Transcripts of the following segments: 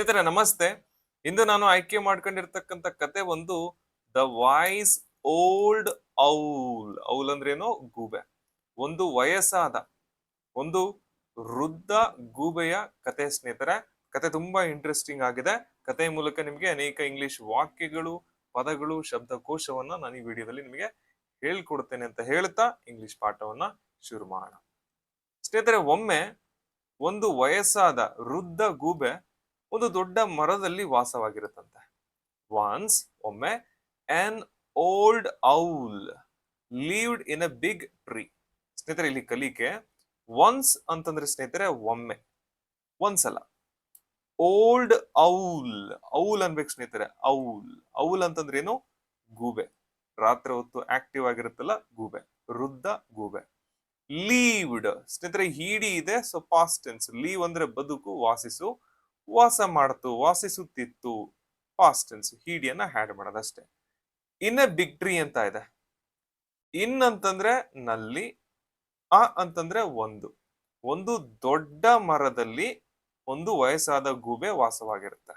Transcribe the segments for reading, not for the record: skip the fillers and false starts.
ಸ್ನೇಹಿತರೆ ನಮಸ್ತೆ. ಇಂದು ನಾನು ಆಯ್ಕೆ ಮಾಡ್ಕೊಂಡಿರ್ತಕ್ಕಂಥ ಕತೆ ಒಂದು the voice old owl. Owl ಅಂದ್ರೇನು? ಗೂಬೆ. ಒಂದು ವಯಸ್ಸಾದ ಒಂದು ವೃದ್ಧ ಗೂಬೆಯ ಕತೆ ಸ್ನೇಹಿತರೆ. ಕತೆ ತುಂಬಾ ಇಂಟ್ರೆಸ್ಟಿಂಗ್ ಆಗಿದೆ. ಕತೆ ಮೂಲಕ ನಿಮಗೆ ಅನೇಕ ಇಂಗ್ಲಿಷ್ ವಾಕ್ಯಗಳು, ಪದಗಳು, ಶಬ್ದಕೋಶವನ್ನ ನಾನು ಈ ವಿಡಿಯೋದಲ್ಲಿ ನಿಮಗೆ ಹೇಳ್ಕೊಡ್ತೇನೆ ಅಂತ ಹೇಳ್ತಾ ಇಂಗ್ಲಿಷ್ ಪಾಠವನ್ನ ಶುರು ಮಾಡೋಣ. ಸ್ನೇಹಿತರೆ, ಒಮ್ಮೆ ಒಂದು ವಯಸ್ಸಾದ ವೃದ್ಧ ಗೂಬೆ ಒಂದು ದೊಡ್ಡ ಮರದಲ್ಲಿ ವಾಸವಾಗಿರುತ್ತಂತೆ. ಒಮ್ಮೆ an old owl lived in a big tree. ಸ್ನೇಹಿತರೆ, ಇಲ್ಲಿ ಕಲಿಕೆ ಒನ್ಸ್ ಅಂತಂದ್ರೆ ಸ್ನೇಹಿತರೆ ಒಮ್ಮೆ, ಒಂದ್ಸಲ. ಓಲ್ಡ್ ಔಲ್, ಔಲ್ ಅನ್ಬೇಕು ಸ್ನೇಹಿತರೆ. ಔಲ್ ಅಂತಂದ್ರೆ ಏನು? ಗೂಬೆ. ರಾತ್ರಿ ಹೊತ್ತು ಆಕ್ಟಿವ್ ಆಗಿರುತ್ತಲ್ಲ, ಗೂಬೆ, ವೃದ್ಧ ಗೂಬೆ. ಲೀವ್ಡ್ ಸ್ನೇಹಿತರೆ ಹಿಡಿ ಇದೆ, ಸೊ ಪಾಸ್ಟ್ ಟೆನ್ಸ್. ಲೀವ್ ಅಂದ್ರೆ ಬದುಕು, ವಾಸಿಸು, ವಾಸ ಮಾಡ್ತು, ವಾಸಿಸುತ್ತಿತ್ತು, ಪಾಸ್ಟ್ ಟೆನ್ಸ್. ಹಿಡಿಯನ್ನ ಹ್ಯಾಡ್ ಮಾಡೋದಷ್ಟೇ. ಇನ್ ಎ ಬಿಗ್ ಟ್ರೀ ಅಂತ ಇದೆ. ಇನ್ ಅಂತಂದ್ರೆ ನಲ್ಲಿ, ಅ ಅಂತಂದ್ರೆ ಒಂದು ದೊಡ್ಡ ಮರದಲ್ಲಿ ಒಂದು ವಯಸ್ಸಾದ ಗೂಬೆ ವಾಸವಾಗಿರುತ್ತೆ.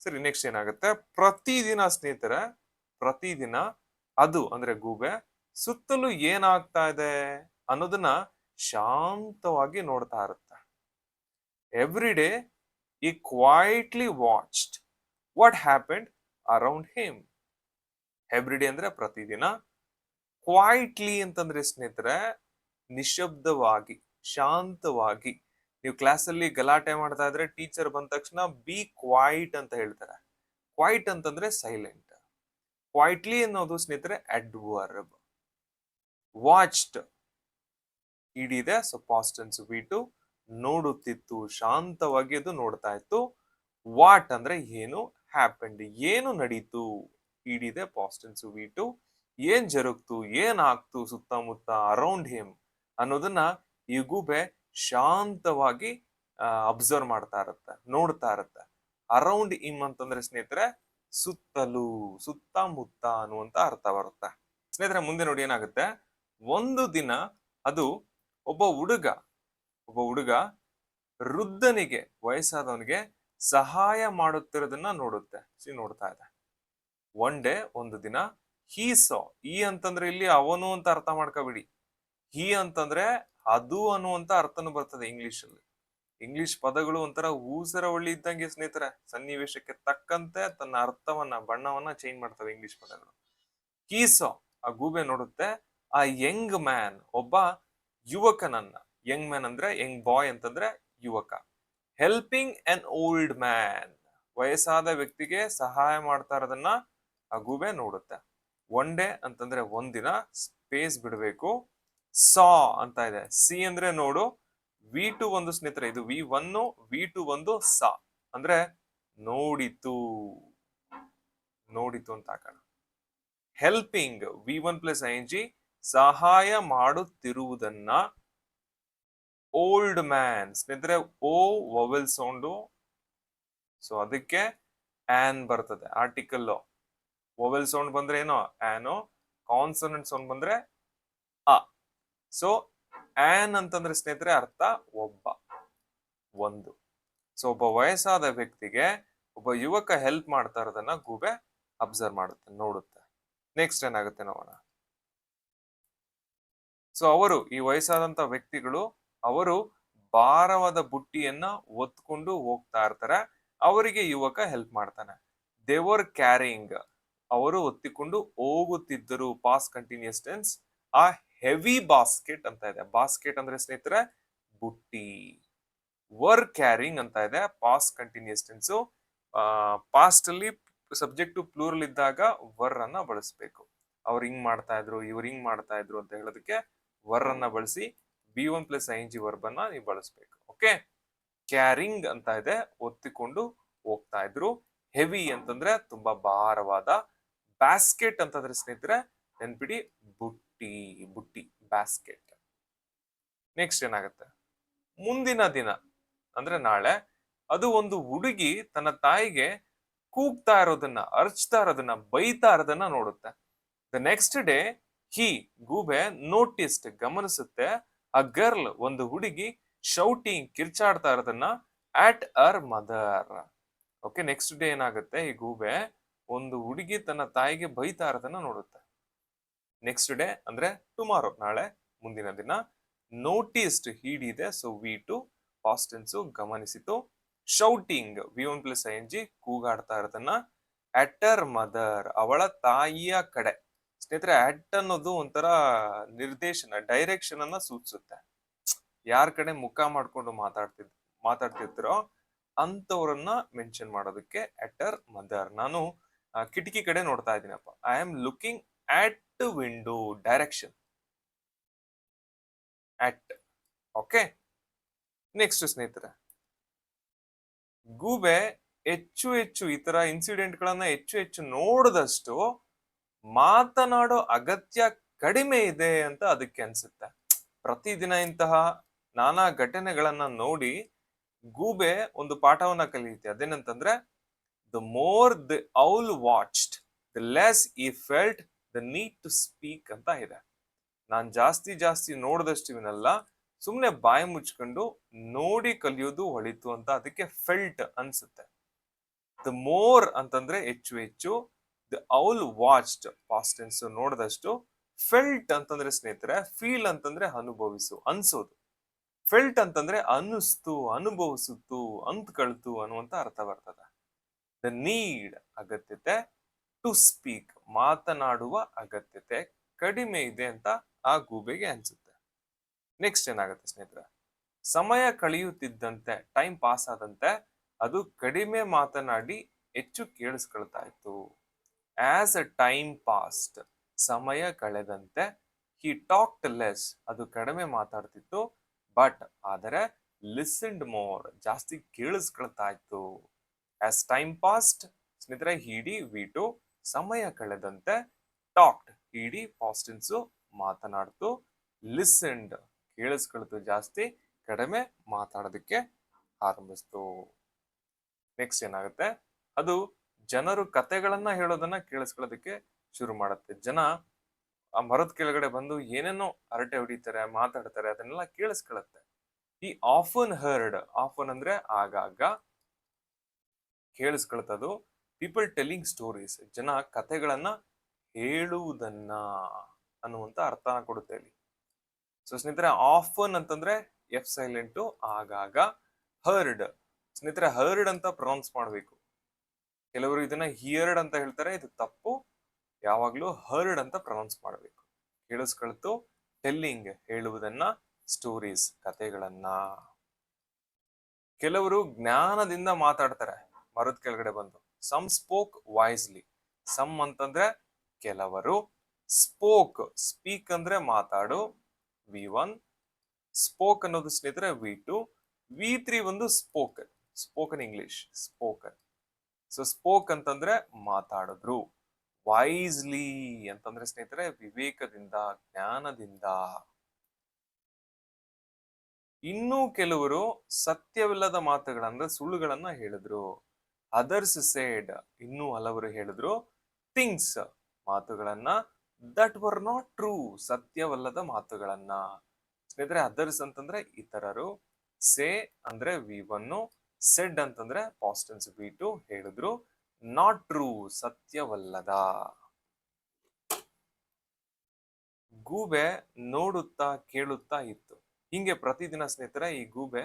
ಸರಿ, ನೆಕ್ಸ್ಟ್ ಏನಾಗುತ್ತೆ? ಪ್ರತಿದಿನ ಸ್ನೇಹಿತರೆ, ಪ್ರತಿದಿನ ಅದು ಅಂದ್ರೆ ಗೂಬೆ ಸುತ್ತಲೂ ಏನಾಗ್ತಾ ಇದೆ ಅನ್ನೋದನ್ನ ಶಾಂತವಾಗಿ ನೋಡ್ತಾ ಇರುತ್ತೆ. Every day he quietly watched what happened around him. Every day ಅಂದ್ರೆ ಪ್ರತಿದಿನ, ಕ್ವೈಟ್ಲಿ ಅಂತಂದ್ರೆ ಸ್ನೇಹಿತರೆ ನಿಶಬ್ದವಾಗಿ, ಶಾಂತವಾಗಿ. ನೀವು ಕ್ಲಾಸಲ್ಲಿ ಗಲಾಟೆ ಮಾಡ್ತಾ ಇದ್ರೆ ಟೀಚರ್ ಬಂದ ತಕ್ಷಣ ಬಿ ಕ್ವೈಟ್ ಅಂತ ಹೇಳ್ತಾರೆ. ಕ್ವೈಟ್ ಅಂತಂದ್ರೆ ಸೈಲೆಂಟ್. ಕ್ವೈಟ್ಲಿ ಅನ್ನೋದು ಸ್ನೇಹಿತರೆ ಅಡ್ವರ್ಬ್. ವಾಚ್ಡ್ ಇಡಿದೆ, ಸೊ ಪಾಸ್ಟ್ ಟೆನ್ಸ್ V2. ನೋಡುತ್ತಿತ್ತು, ಶಾಂತವಾಗಿ ಅದು ನೋಡ್ತಾ ಇತ್ತು. ವಾಟ್ ಅಂದ್ರೆ ಏನು, ಹ್ಯಾಪೆಂಡ್ ಏನು ನಡೀತು, ಇಡಿದೆ, ಪಾಸ್ಟ್ ಟೆನ್ಸ್ V2. ಏನ್ ಜರುಗ್ತು, ಏನಾಗ್ತು ಸುತ್ತಮುತ್ತ, ಅರೌಂಡ್ ಹಿಮ್ ಅನ್ನೋದನ್ನ ಈ ಗೂಬೆ ಶಾಂತವಾಗಿ ಅಬ್ಸರ್ವ್ ಮಾಡ್ತಾ ಇರುತ್ತೆ, ನೋಡ್ತಾ ಇರುತ್ತೆ. ಅರೌಂಡ್ ಹಿಮ್ ಅಂತಂದ್ರೆ ಸ್ನೇಹಿತರೆ ಸುತ್ತಲೂ, ಸುತ್ತಮುತ್ತ ಅನ್ನುವಂತ ಅರ್ಥ ಬರುತ್ತೆ. ಸ್ನೇಹಿತರೆ, ಮುಂದೆ ನೋಡಿ ಏನಾಗುತ್ತೆ. ಒಂದು ದಿನ ಅದು ಒಬ್ಬ ಹುಡುಗ ವೃದ್ಧನಿಗೆ, ವಯಸ್ಸಾದವನಿಗೆ ಸಹಾಯ ಮಾಡುತ್ತಿರೋದನ್ನ ನೋಡ್ತಾ ಇದೆ. ಒನ್ ಡೇ, ಒಂದು ದಿನ, ಹೀ ಸಾ, ಈ ಅಂತಂದ್ರೆ ಇಲ್ಲಿ ಅವನು ಅಂತ ಅರ್ಥ ಮಾಡ್ಕೋಬಿಡಿ. ಹೀ ಅಂತಂದ್ರೆ ಅದು ಅನ್ನುವಂತ ಅರ್ಥನು ಬರ್ತದೆ ಇಂಗ್ಲಿಷ್ ಅಲ್ಲಿ. ಇಂಗ್ಲಿಷ್ ಪದಗಳು ಒಂಥರ ಊಸರ ಒಳ್ಳಿ ಇದ್ದಂಗೆ ಸ್ನೇಹಿತರೆ, ಸನ್ನಿವೇಶಕ್ಕೆ ತಕ್ಕಂತೆ ತನ್ನ ಅರ್ಥವನ್ನ, ಬಣ್ಣವನ್ನ ಚೇಂಜ್ ಮಾಡ್ತವೆ ಇಂಗ್ಲಿಷ್ ಪದಗಳು. ಹೀ ಸಾ, ಆ ಗೂಬೆ ನೋಡುತ್ತೆ, ಆ ಯಂಗ್ ಮ್ಯಾನ್, ಒಬ್ಬ ಯುವಕನನ್ನ. ಯಂಗ್ ಮ್ಯಾನ್ ಅಂದ್ರೆ ಯಂಗ್ ಬಾಯ್ ಅಂತಂದ್ರೆ ಯುವಕ. ಹೆಲ್ಪಿಂಗ್ ಅನ್ ಓಲ್ಡ್ ಮ್ಯಾನ್, ವಯಸ್ಸಾದ ವ್ಯಕ್ತಿಗೆ ಸಹಾಯ ಮಾಡ್ತಾ ಇರೋದನ್ನ ಆ ಗೂಬೆ ನೋಡುತ್ತೆ. ಒನ್ ಡೇ ಅಂತಂದ್ರೆ ಒಂದಿನ, ಸ್ಪೇಸ್ ಬಿಡಬೇಕು. ಸಾ ಅಂತ ಇದೆ, ಸಿ ಅಂದ್ರೆ ನೋಡು, V2 ಒಂದು ಸ್ನೇಹಿತರೆ, ಇದು V1, V2 ಒಂದು ಸಾ ಅಂದ್ರೆ ನೋಡಿತು ಅಂತ ಹಾಕೋಣ. ಹೆಲ್ಪಿಂಗ್ V1 ಪ್ಲಸ್ ING, ಸಹಾಯ ಮಾಡುತ್ತಿರುವುದನ್ನ. ಓಲ್ಡ್ ಮ್ಯಾನ್ ಸ್ನೇಹಿತರೆ ಓ ವೊವೆಲ್ ಸೌಂಡು, ಸೊ ಅದಕ್ಕೆ ಆನ್ ಬರ್ತದೆ. ಆರ್ಟಿಕಲ್ ವೊವೆಲ್ ಸೌಂಡ್ ಬಂದ್ರೆ ಏನೋ ಆನೋ, ಕಾನ್ಸನೆಂಟ್ ಸೌಂಡ್ ಬಂದ್ರೆ ಅ. ಸೊ ಆನ್ ಅಂತಂದ್ರೆ ಸ್ನೇಹಿತರೆ ಅರ್ಥ ಒಬ್ಬ, ಒಂದು. ಸೊ ಒಬ್ಬ ವಯಸ್ಸಾದ ವ್ಯಕ್ತಿಗೆ ಒಬ್ಬ ಯುವಕ ಹೆಲ್ಪ್ ಮಾಡ್ತಾ ಇರೋದನ್ನ ಗೂಬೆ ಅಬ್ಸರ್ವ್ ಮಾಡುತ್ತೆ, ನೋಡುತ್ತೆ. ನೆಕ್ಸ್ಟ್ ಏನಾಗುತ್ತೆ ನೋಡೋಣ. ಸೊ ಈ ವಯಸ್ಸಾದಂತ ವ್ಯಕ್ತಿಗಳು ಅವರು ಭಾರವಾದ ಬುಟ್ಟಿಯನ್ನ ಒತ್ಕೊಂಡು ಹೋಗ್ತಾ ಇರ್ತಾರೆ. ಅವರಿಗೆ ಯುವಕ ಹೆಲ್ಪ್ ಮಾಡ್ತಾನೆ. ದೇವರ್ ಕ್ಯಾರಿಂಗ್, ಅವರು ಒತ್ತಿಕೊಂಡು ಹೋಗುತ್ತಿದ್ದರು, ಪಾಸ್ಟ್ ಕಂಟಿನ್ಯೂಸ್ ಟೆನ್ಸ್. ಆ ಹೆವಿ ಬಾಸ್ಕೆಟ್ ಅಂತ ಇದೆ. ಬಾಸ್ಕೆಟ್ ಅಂದ್ರೆ ಸ್ನೇಹಿತರೆ ಬುಟ್ಟಿ. ವರ್ ಕ್ಯಾರಿಂಗ್ ಅಂತ ಇದೆ, ಪಾಸ್ಟ್ ಕಂಟಿನ್ಯೂಸ್ ಟೆನ್ಸ್. ಪಾಸ್ಟ್ ಅಲ್ಲಿ ಸಬ್ಜೆಕ್ಟ್ ಪ್ಲೂರಲ್ ಇದ್ದಾಗ ವರ್ ಅನ್ನ ಬಳಸಬೇಕು. ಅವ್ರು ಹಿಂಗ್ ಮಾಡ್ತಾ ಇದ್ರು, ಇವ್ರು ಹಿಂಗ್ ಮಾಡ್ತಾ ಇದ್ರು ಅಂತ ಹೇಳೋದಕ್ಕೆ ವರ್ ಅನ್ನ ಬಳಸಿ V1 ಪ್ಲಸ್ ING ವರ್ಬ್ ಅನ್ನ ನೀವು ಬಳಸಬೇಕು. ಓಕೆ, ಕ್ಯಾರಿಂಗ್ ಅಂತ ಇದೆ, ಒತ್ತಿಕೊಂಡು ಹೋಗ್ತಾ ಇದ್ರು. ಹೆವಿ ಅಂತಂದ್ರೆ ತುಂಬಾ ಭಾರವಾದ. ಬ್ಯಾಸ್ಕೆಟ್ ಅಂತಂದ್ರೆ ಸ್ನೇಹಿತರೆ ನೆನ್ಪಿಡಿ ಬುಟ್ಟಿ, ಬ್ಯಾಸ್ಕೆಟ್. ನೆಕ್ಸ್ಟ್ ಏನಾಗುತ್ತೆ, ಮುಂದಿನ ದಿನ ಅಂದ್ರೆ ನಾಳೆ, ಅದು ಒಂದು ಹುಡುಗಿ ತನ್ನ ತಾಯಿಗೆ ಕೂಗ್ತಾ ಇರೋದನ್ನ, ಅರ್ಚ್ತಾ ಇರೋದನ್ನ, ಬೈತಾ ಇರೋದನ್ನ ನೋಡುತ್ತೆ. ದ ನೆಕ್ಸ್ಟ್ ಡೇ ಗೂಬೆ ನೋಟಿಸ್ಡ್, ಗಮನಿಸುತ್ತೆ, ಅ ಗರ್ಲ್, ಒಂದು ಹುಡುಗಿ, ಶೌಟಿಂಗ್, ಕಿರ್ಚಾಡ್ತಾ ಇರೋದನ್ನ, at her mother. Okay, next day ಏನಾಗುತ್ತೆ, ಈ ಗೂಬೆ ಒಂದು ಹುಡುಗಿ ತನ್ನ ತಾಯಿಗೆ ಬೈತಾ ಇರೋದನ್ನ ನೋಡುತ್ತೆ. ನೆಕ್ಸ್ಟ್ ಡೇ ಅಂದ್ರೆ ಟುಮಾರೋ, ನಾಳೆ, ಮುಂದಿನ ದಿನ. ನೋಟಿಸ್ಡ್, ಹಿಡಿದೆ, so V two past tense, ಗಮನಿಸಿತು. Shouting, V one plus I N G, ಕೂಗಾಡ್ತಾ ಇರೋದನ್ನ. ಅಟರ್ ಮದರ್, ಅವಳ ತಾಯಿಯ ಕಡೆ. ಸ್ನೇಹಿತರೆ, ಅಟ್ ಅನ್ನೋದು ಒಂಥರ ನಿರ್ದೇಶನ, ಡೈರೆಕ್ಷನ್ ಅನ್ನ ಸೂಚಿಸುತ್ತೆ. ಯಾರ ಕಡೆ ಮುಖ ಮಾಡ್ಕೊಂಡು ಮಾತಾಡ್ತಿರ್ತಿರೋ ಅಂತವ್ರನ್ನ ಮೆನ್ಷನ್ ಮಾಡೋದಕ್ಕೆ ಅಟರ್ ಮದರ್. ನಾನು ಕಿಟಕಿ ಕಡೆ ನೋಡ್ತಾ ಇದ್ದೀನಪ್ಪ, I am looking at window, direction at. Okay, next ಸ್ನೇಹಿತರೆ, ಗೂಬೆ ಹೆಚ್ಚು ಹೆಚ್ಚು ಈ ತರ ಇನ್ಸಿಡೆಂಟ್ ಗಳನ್ನ ಹೆಚ್ಚು ಹೆಚ್ಚು ನೋಡಿದಷ್ಟು ಮಾತನಾಡೋ ಅಗತ್ಯ ಕಡಿಮೆ ಇದೆ ಅಂತ ಅದಕ್ಕೆ ಅನ್ಸುತ್ತೆ. ಪ್ರತಿದಿನ ಇಂತಹ ನಾನಾ ಘಟನೆಗಳನ್ನ ನೋಡಿ ಗೂಬೆ ಒಂದು ಪಾಠವನ್ನ ಕಲಿಯುತ್ತೆ. ಅದೇನಂತಂದ್ರೆ, the more the owl watched the less he felt the need to speak ಅಂತ ಇದೆ. ನಾನ್ ಜಾಸ್ತಿ ನೋಡಿದಷ್ಟು ಇವನ್ನೆಲ್ಲ ಸುಮ್ನೆ ಬಾಯಿ ಮುಚ್ಕೊಂಡು ನೋಡಿ ಕಲಿಯೋದು ಒಳಿತು ಅಂತ ಅದಕ್ಕೆ ಫೆಲ್ಟ್ ಅನ್ಸುತ್ತೆ. ದ ಮೋರ್ ಅಂತಂದ್ರೆ ಹೆಚ್ಚು ಹೆಚ್ಚು, the owl watched past tense ನೋಡಿದಷ್ಟು. ಫೆಲ್ಟ್ ಅಂತಂದ್ರೆ ಸ್ನೇಹಿತರೆ, ಫೀಲ್ ಅಂತಂದ್ರೆ ಅನುಭವಿಸು, ಅನ್ಸೋದು. ಫೆಲ್ಟ್ ಅಂತಂದ್ರೆ ಅನ್ನಿಸ್ತು, ಅನುಭವಿಸುತ್ತು, ಅಂತ್ಕಳ್ತು ಅನ್ನುವಂತ ಅರ್ಥ ಬರ್ತದೆ. ದ ನೀಡ್, ಅಗತ್ಯತೆ. ಟು ಸ್ಪೀಕ್, ಮಾತನಾಡುವ ಅಗತ್ಯತೆ ಕಡಿಮೆ ಇದೆ ಅಂತ ಆ ಗೂಬೆಗೆ ಅನ್ಸುತ್ತೆ. ನೆಕ್ಸ್ಟ್ ಏನಾಗುತ್ತೆ ಸ್ನೇಹಿತರೆ, ಸಮಯ ಕಳೆಯುತ್ತಿದ್ದಂತೆ, ಟೈಮ್ ಪಾಸ್ ಆದಂತೆ ಅದು ಕಡಿಮೆ ಮಾತನಾಡಿ ಹೆಚ್ಚು ಕೇಳಿಸ್ಕೊಳ್ತಾ ಇತ್ತು. ಆಸ್ ಅ ಟೈಮ್ ಪಾಸ್ಟ್, ಸಮಯ ಕಳೆದಂತೆ, ಹಿ ಟಾಕ್ಡ್ ಲೆಸ್, ಅದು ಕಡಿಮೆ ಮಾತಾಡ್ತಿತ್ತು. ಬಟ್ ಆದರೆ ಲಿಸನ್ಡ್ ಮೋರ್, ಜಾಸ್ತಿ ಕೇಳಿಸ್ಕೊಳ್ತಾ ಇತ್ತು. ಆಸ್ ಟೈಮ್ ಪಾಸ್ಟ್ ಸ್ನೇಹಿತರೆ, ಹಿಡಿ ವಿ ಟು, ಸಮಯ ಕಳೆದಂತೆ. ಟಾಕ್ಡ್, ಹಿಡಿ ಪಾಸ್ಟ್ ಟೆನ್ಸ್, ಮಾತನಾಡ್ತು. ಲಿಸನ್ಡ್, ಕೇಳಿಸ್ಕೊಳ್ತು ಜಾಸ್ತಿ, ಕಡಿಮೆ ಮಾತಾಡೋದಕ್ಕೆ ಆರಂಭಿಸ್ತು. ನೆಕ್ಸ್ಟ್ ಏನಾಗುತ್ತೆ, ಅದು ಜನರು ಕತೆಗಳನ್ನ ಹೇಳೋದನ್ನ ಕೇಳಿಸ್ಕೊಳ್ಳೋದಕ್ಕೆ ಶುರು ಮಾಡುತ್ತೆ. ಜನ ಆ ಮರದ ಕೆಳಗಡೆ ಬಂದು ಏನೇನೋ ಹರಟೆ ಹೊಡಿತಾರೆ, ಮಾತಾಡ್ತಾರೆ, ಅದನ್ನೆಲ್ಲ ಕೇಳಿಸ್ಕೊಳ್ಳುತ್ತೆ. ಈ ಆಫನ್ ಹರ್ಡ್, ಆಫನ್ ಅಂದ್ರೆ ಆಗಾಗ, ಕೇಳಿಸ್ಕೊಳ್ತದು. ಪೀಪಲ್ ಟೆಲ್ಲಿಂಗ್ ಸ್ಟೋರೀಸ್, ಜನ ಕತೆಗಳನ್ನ ಹೇಳುವುದನ್ನ ಅನ್ನುವಂತ ಅರ್ಥನ ಕೊಡುತ್ತೆ ಇಲ್ಲಿ. ಸೊ ಸ್ನೇಹಿತರೆ, ಆಫನ್ ಅಂತಂದ್ರೆ ಎಫ್ ಸೈಲೆಂಟ್, ಆಗಾಗ. ಹರ್ಡ್ ಸ್ನೇಹಿತರೆ, ಹರ್ಡ್ ಅಂತ ಪ್ರೊನೌನ್ಸ್ ಮಾಡಬೇಕು. ಕೆಲವರು ಇದನ್ನ ಹಿಯರ್ಡ್ ಅಂತ ಹೇಳ್ತಾರೆ, ಇದು ತಪ್ಪು. ಯಾವಾಗ್ಲೂ ಹರ್ಡ್ ಅಂತ ಪ್ರೊನೌನ್ಸ್ ಮಾಡಬೇಕು. ಕೇಳಿಸ್ಕೊಳ್ತು. ಟೆಲ್ಲಿಂಗ್, ಹೇಳುವುದನ್ನ. ಸ್ಟೋರೀಸ್, ಕತೆಗಳನ್ನ. ಕೆಲವರು ಜ್ಞಾನದಿಂದ ಮಾತಾಡ್ತಾರೆ ಮರದ ಕೆಳಗಡೆ ಬಂದು. ಸಮ್ ಸ್ಪೋಕ್ ವಾಯ್ಸ್ಲಿ, ಸಮ್ ಅಂತಂದ್ರೆ ಕೆಲವರು, ಸ್ಪೋಕ್, ಸ್ಪೀಕ್ ಅಂದ್ರೆ ಮಾತಾಡು, ವಿ ಒನ್. ಸ್ಪೋಕ್ ಅನ್ನೋದು ಸ್ನೇಹಿತರೆ ವಿ ಟು. ವಿ ತ್ರೀ ಒಂದು spoken, spoken English, spoken. So spoke ಅಂತಂದ್ರೆ ಮಾತಾಡಿದ್ರು. ವೈಸ್ಲಿ ಅಂತಂದ್ರೆ ಸ್ನೇಹಿತರೆ ವಿವೇಕದಿಂದ, ಜ್ಞಾನದಿಂದ. ಇನ್ನೂ ಕೆಲವರು ಸತ್ಯವಿಲ್ಲದ ಮಾತುಗಳಂದ್ರೆ ಸುಳ್ಳುಗಳನ್ನ ಹೇಳಿದ್ರು. ಅದರ್ಸ್ ಸೇಡ್, ಇನ್ನೂ ಹಲವರು ಹೇಳಿದ್ರು. ಥಿಂಗ್ಸ್, ಮಾತುಗಳನ್ನ. ದಟ್ ವರ್ ನಾಟ್ ಟ್ರೂ, ಸತ್ಯವಲ್ಲದ ಮಾತುಗಳನ್ನ. ಸ್ನೇಹಿತರೆ, ಅದರ್ಸ್ ಅಂತಂದ್ರೆ ಇತರರು. ಸೇ ಅಂದ್ರೆ ವಿ ಒನ್. ಸೆಡ್ ಅಂತಂದ್ರೆ ಪಾಸ್ಟ್ ಟೆನ್ಸ್ ವಿ ಟು, ಹೇಳಿದ್ರು. ನಾಟ್ ಟ್ರೂ, ಸತ್ಯವಲ್ಲದ. ಗೂಬೆ ನೋಡುತ್ತಾ ಕೇಳುತ್ತಾ ಇತ್ತು. ಹಿಂಗೆ ಪ್ರತಿದಿನ ಸ್ನೇಹಿತರೆ ಈ ಗೂಬೆ,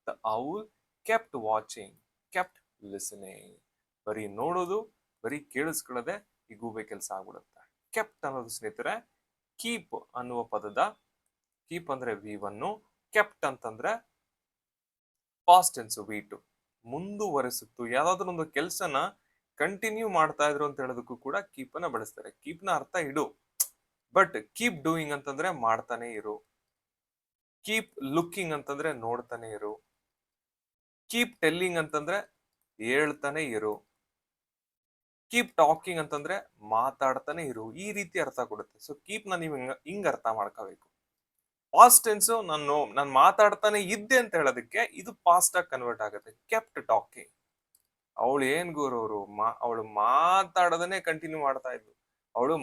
the owl kept watching, kept listening. ಬರೀ ನೋಡೋದು, ಬರೀ ಕೇಳಿಸ್ಕೊಳ್ಳೋದೆ ಈ ಗೂಬೆ ಕೆಲಸ ಆಗ್ಬಿಡುತ್ತೆ. ಕೆಪ್ಟ್ ಅನ್ನೋದು ಸ್ನೇಹಿತರೆ ಕೀಪ್ ಅನ್ನುವ ಪದದ, ಕೀಪ್ ಅಂದ್ರೆ ವಿ ಒನ್, ಕೆಪ್ಟ್ ಅಂತಂದ್ರೆ ಪಾಸ್ಟ್ ಟೆನ್ಸ್ ವಿ ಟು, ಮುಂದುವರಿಸುತ್ತು. ಯಾವ್ದಾದ್ರು ಒಂದು ಕೆಲಸನ ಕಂಟಿನ್ಯೂ ಮಾಡ್ತಾ ಇದ್ರು ಅಂತ ಹೇಳೋದಕ್ಕೂ ಕೂಡ ಕೀಪ್ ಅನ್ನ ಬಳಸ್ತಾರೆ. ಕೀಪ್ ನ ಅರ್ಥ ಇಡು, ಬಟ್ ಕೀಪ್ ಡೂಯಿಂಗ್ ಅಂತಂದ್ರೆ ಮಾಡ್ತಾನೆ ಇರು. ಕೀಪ್ ಲುಕಿಂಗ್ ಅಂತಂದ್ರೆ ನೋಡ್ತಾನೆ ಇರು. ಕೀಪ್ ಟೆಲ್ಲಿಂಗ್ ಅಂತಂದ್ರೆ ಹೇಳ್ತಾನೆ ಇರು. ಕೀಪ್ ಟಾಕಿಂಗ್ ಅಂತಂದ್ರೆ ಮಾತಾಡ್ತಾನೆ ಇರು. ಈ ರೀತಿ ಅರ್ಥ ಕೊಡುತ್ತೆ. ಸೊ ಕೀಪ್ ನ ನೀವು ಹಿಂಗ ಅರ್ಥ ಮಾಡ್ಕೋಬೇಕು. ಪಾಸ್ಟ್ ಟೆನ್ಸ್ ನಾನು ಮಾತಾಡ್ತಾನೆ ಇದ್ದೆ ಅಂತ ಹೇಳೋದಕ್ಕೆ ಇದು ಪಾಸ್ಟ್ ಆಗಿ ಕನ್ವರ್ಟ್ ಆಗುತ್ತೆ. ಕೆಪ್ಟ್ ಟಾಕಿಂಗ್, ಅವಳು ಏನ್ ಗುರು ಅವರು ಅವಳು ಮಾತಾಡೋದನ್ನೇ ಕಂಟಿನ್ಯೂ ಮಾಡ್ತಾ ಇದ್ಲು. ಅವಳು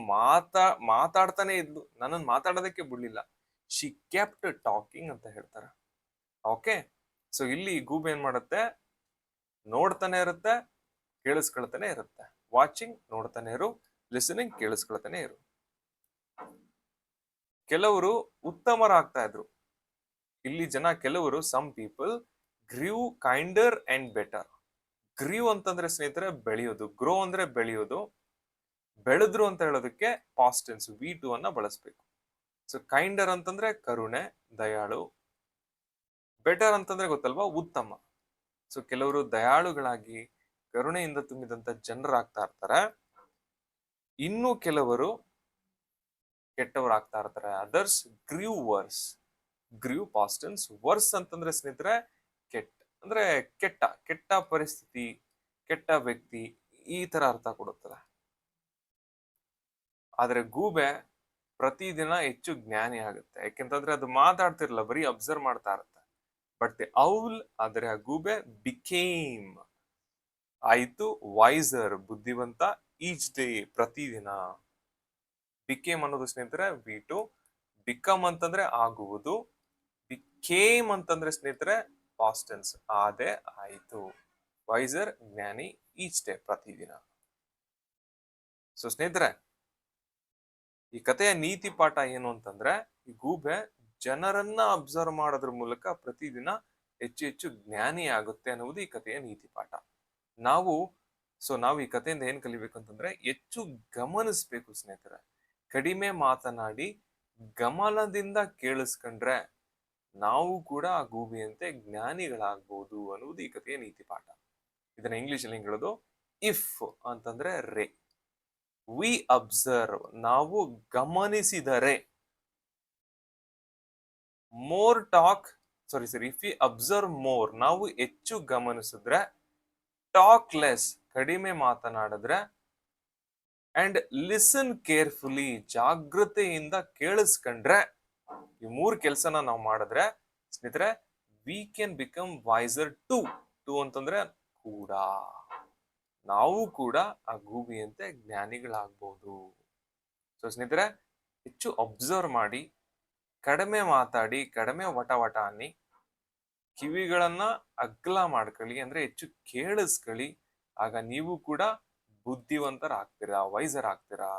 ಮಾತಾಡ್ತಾನೆ ಇದ್ಲು, ನನ್ನನ್ನು ಮಾತಾಡೋದಕ್ಕೆ ಬಿಡ್ಲಿಲ್ಲ. ಶಿ ಕೆಪ್ಟ್ ಟಾಕಿಂಗ್ ಅಂತ ಹೇಳ್ತಾರೆ. ಓಕೆ, ಸೊ ಇಲ್ಲಿ ಗೂಬೆ ಏನ್ ಮಾಡುತ್ತೆ, ನೋಡ್ತಾನೆ ಇರುತ್ತೆ, ಕೇಳಿಸ್ಕೊಳ್ತಾನೆ ಇರುತ್ತೆ. ವಾಚಿಂಗ್ ನೋಡ್ತಾನೆ ಇರು, ಲಿಸನಿಂಗ್ ಕೇಳಿಸ್ಕೊಳ್ತಾನೆ ಇರು. ಕೆಲವರು ಉತ್ತಮರಾಗ್ತಾ ಇದ್ರು. ಇಲ್ಲಿ ಕೆಲವರು some people grieve kinder and better. Grieve ಅಂತಂದ್ರೆ ಸ್ನೇಹಿತರೆ ಬೆಳೆಯೋದು, ಗ್ರೋ ಅಂದ್ರೆ ಬೆಳೆಯೋದು, ಬೆಳೆದ್ರು ಅಂತ ಹೇಳೋದಕ್ಕೆ ಪಾಸ್ಟ್ ಟೆನ್ಸ್ V2 ಅನ್ನ ಬಳಸಬೇಕು. ಸೊ ಕೈಂಡರ್ ಅಂತಂದ್ರೆ ಕರುಣೆ, ದಯಾಳು. ಬೆಟರ್ ಅಂತಂದ್ರೆ ಗೊತ್ತಲ್ವಾ, ಉತ್ತಮ. ಸೊ ಕೆಲವರು ದಯಾಳುಗಳಾಗಿ ಕರುಣೆಯಿಂದ ತುಂಬಿದಂತ ಜನರಾಗ್ತಾ ಇರ್ತಾರೆ. ಇನ್ನು ಕೆಲವರು ಕೆಟ್ಟವರಾಗ್ತಾ ಇರ್ತಾರೆ. Others grieve worse. Grieve past tense. Worse ಅಂತಂದ್ರೆ ಸ್ನೇಹಿತರೆ ಕೆಟ್ಟ, ಅಂದ್ರೆ ಕೆಟ್ಟ ಕೆಟ್ಟ ಪರಿಸ್ಥಿತಿ, ಕೆಟ್ಟ ವ್ಯಕ್ತಿ, ಈ ತರ ಅರ್ಥ ಕೊಡುತ್ತದೆ. ಆದ್ರೆ ಗೂಬೆ ಪ್ರತಿದಿನ ಹೆಚ್ಚು ಜ್ಞಾನಿ ಆಗುತ್ತೆ. ಯಾಕೆಂತಂದ್ರೆ ಅದು ಮಾತಾಡ್ತಿರಲ್ಲ, ಬರೀ ಅಬ್ಸರ್ವ್ ಮಾಡ್ತಾ ಇರುತ್ತೆ. ಬಟ್ ದಿ ಔಲ್, ಆದ್ರೆ ಆ ಗೂಬೆ ಬಿಕೇಮ್ ಆಯ್ತು ವೈಸರ್, ಬುದ್ಧಿವಂತ, ಈಚ್ ಡೇ ಪ್ರತಿದಿನ. ಬಿಕೇಮ್ ಅನ್ನೋದು ಸ್ನೇಹಿತರೆ V2. ಬಿಕಮ್ ಅಂತಂದ್ರೆ ಆಗುವುದು, ಬಿಕೇಮ್ ಅಂತಂದ್ರೆ ಸ್ನೇಹಿತರೆ ಪಾಸ್ಟ್ ಟೆನ್ಸ್, ಆದೆ ಆಯ್ತು. ವೈಸರ್ ಜ್ಞಾನಿ, ಈಚ್ ಡೇ ಪ್ರತಿದಿನ. ಸೊ ಸ್ನೇಹಿತರೆ, ಈ ಕಥೆಯ ನೀತಿ ಪಾಠ ಏನು ಅಂತಂದ್ರೆ, ಈ ಗೂಬೆ ಜನರನ್ನ ಅಬ್ಸರ್ವ್ ಮಾಡೋದ್ರ ಮೂಲಕ ಪ್ರತಿದಿನ ಹೆಚ್ಚು ಹೆಚ್ಚು ಜ್ಞಾನಿ ಆಗುತ್ತೆ ಅನ್ನುವುದು ಈ ಕಥೆಯ ನೀತಿ ಪಾಠ. ನಾವು ಈ ಕಥೆಯಿಂದ ಏನ್ ಕಲಿಬೇಕು ಅಂತಂದ್ರೆ, ಹೆಚ್ಚು ಗಮನಿಸ್ಬೇಕು ಸ್ನೇಹಿತರೆ. ಕಡಿಮೆ ಮಾತನಾಡಿ ಗಮನದಿಂದ ಕೇಳಿಸ್ಕೊಂಡ್ರೆ ನಾವು ಕೂಡ ಆ ಗೂಬೆಯಂತೆ ಜ್ಞಾನಿಗಳಾಗ್ಬೋದು ಅನ್ನುವುದು ಈ ಕಥೆಯ ನೀತಿ ಪಾಠ. ಇದನ್ನ ಇಂಗ್ಲಿಷ್ ಅಲ್ಲಿ ಹೇಳೋದು, ಇಫ್ ಅಂತಂದ್ರೆ ರೇ, ವಿ ಅಬ್ಸರ್ವ್ ನಾವು ಗಮನಿಸಿದರೆ, more talk if we observe more ನಾವು ಹೆಚ್ಚು ಗಮನಿಸಿದ್ರೆ, ಟಾಕ್ ಲೆಸ್ ಕಡಿಮೆ ಮಾತನಾಡಿದ್ರೆ, ಅಂಡ್ ಲಿಸನ್ ಕೇರ್ಫುಲಿ ಜಾಗೃತೆಯಿಂದ ಕೇಳಿಸ್ಕೊಂಡ್ರೆ, ಈ 3 ಕೆಲಸನ ನಾವು ಮಾಡಿದ್ರೆ ಸ್ನೇಹಿತರೆ we can become wiser too ಅಂತಂದ್ರೆ ಕೂಡ, ನಾವು ಕೂಡ ಆ ಗೂಬಿಯಂತೆ ಜ್ಞಾನಿಗಳಾಗ್ಬಹುದು. ಸೊ ಸ್ನೇಹಿತರೆ, ಹೆಚ್ಚು ಅಬ್ಸರ್ವ್ ಮಾಡಿ, ಕಡಿಮೆ ಮಾತಾಡಿ, ಕಡಿಮೆ ವಟ ಅನ್ನಿ, ಕಿವಿಗಳನ್ನ ಅಗ್ಲ ಮಾಡ್ಕೊಳ್ಳಿ, ಅಂದ್ರೆ ಹೆಚ್ಚು ಕೇಳಿಸ್ಕೊಳ್ಳಿ. ಆಗ ನೀವು ಕೂಡ ಬುದ್ಧಿವಂತರಾಗ್ತೀರಾ, ವೈಸರ್ ಆಗ್ತೀರಾ.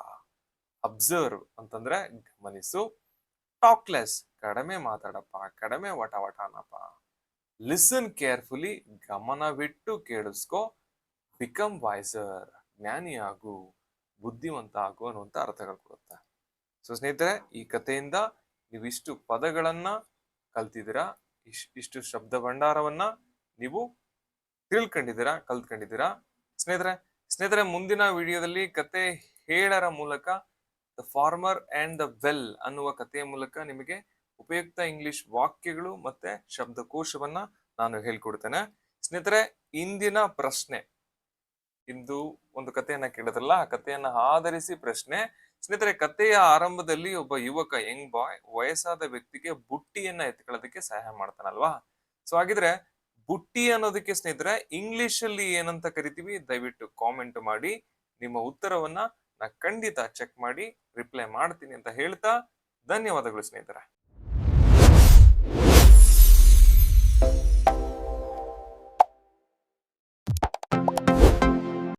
ಅಬ್ಸರ್ವ್ ಅಂತಂದ್ರೆ ಗಮನಿಸು, ಟಾಕ್ಲೆಸ್ ಕಡಿಮೆ ಮಾತಾಡಪ್ಪ, ಕಡಿಮೆ ವಟ ಅನ್ನಪ್ಪ, ಲಿಸನ್ ಕೇರ್ಫುಲಿ ಗಮನವಿಟ್ಟು ಕೇಳಿಸ್ಕೊ, ಬಿಕಮ್ ವೈಸರ್ ಜ್ಞಾನಿ ಆಗು, ಬುದ್ಧಿವಂತ ಆಗು ಅನ್ನುವಂತ ಅರ್ಥಗಳು ಕೊಡುತ್ತೆ. ಸೊ ಸ್ನೇಹಿತರೆ, ಈ ಕಥೆಯಿಂದ ನೀವಿಷ್ಟು ಪದಗಳನ್ನ ಕಲ್ತಿದ್ದೀರಾ, ಇಷ್ಟು ಶಬ್ದ ಭಂಡಾರವನ್ನ ನೀವು ಕಲ್ತ್ಕೊಂಡಿದ್ದೀರಾ. ಸ್ನೇಹಿತರೆ ಮುಂದಿನ ವಿಡಿಯೋದಲ್ಲಿ ಕತೆ ಹೇಳರ ಮೂಲಕ the farmer and the well ಅನ್ನುವ ಕಥೆಯ ಮೂಲಕ ನಿಮಗೆ ಉಪಯುಕ್ತ ಇಂಗ್ಲಿಷ್ ವಾಕ್ಯಗಳು ಮತ್ತೆ ಶಬ್ದಕೋಶವನ್ನ ನಾನು ಹೇಳ್ಕೊಡ್ತೇನೆ. ಸ್ನೇಹಿತರೆ, ಇಂದಿನ ಪ್ರಶ್ನೆ, ಇಂದು ಒಂದು ಕಥೆಯನ್ನ ಕೇಳಿದ್ರಲ್ಲ, ಆ ಕಥೆಯನ್ನ ಆಧರಿಸಿ ಪ್ರಶ್ನೆ. ಸ್ನೇಹಿತರೆ, ಕಥೆಯ ಆರಂಭದಲ್ಲಿ ಒಬ್ಬ ಯುವಕ, ಯಂಗ್ ಬಾಯ್, ವಯಸ್ಸಾದ ವ್ಯಕ್ತಿಗೆ ಬುಟ್ಟಿಯನ್ನ ಎತ್ಕೊಳ್ಳೋದಕ್ಕೆ ಸಹಾಯ ಮಾಡ್ತಾನಲ್ವಾ. ಸೊ ಹಾಗಿದ್ರೆ ಬುಟ್ಟಿ ಅನ್ನೋದಕ್ಕೆ ಸ್ನೇಹಿತರೆ ಇಂಗ್ಲಿಷ್ ಅಲ್ಲಿ ಏನಂತ ಕರಿತೀವಿ? ದಯವಿಟ್ಟು ಕಾಮೆಂಟ್ ಮಾಡಿ. ನಿಮ್ಮ ಉತ್ತರವನ್ನ ನಾ ಖಂಡಿತ ಚೆಕ್ ಮಾಡಿ ರಿಪ್ಲೈ ಮಾಡ್ತೀನಿ ಅಂತ ಹೇಳ್ತಾ ಧನ್ಯವಾದಗಳು ಸ್ನೇಹಿತರೆ.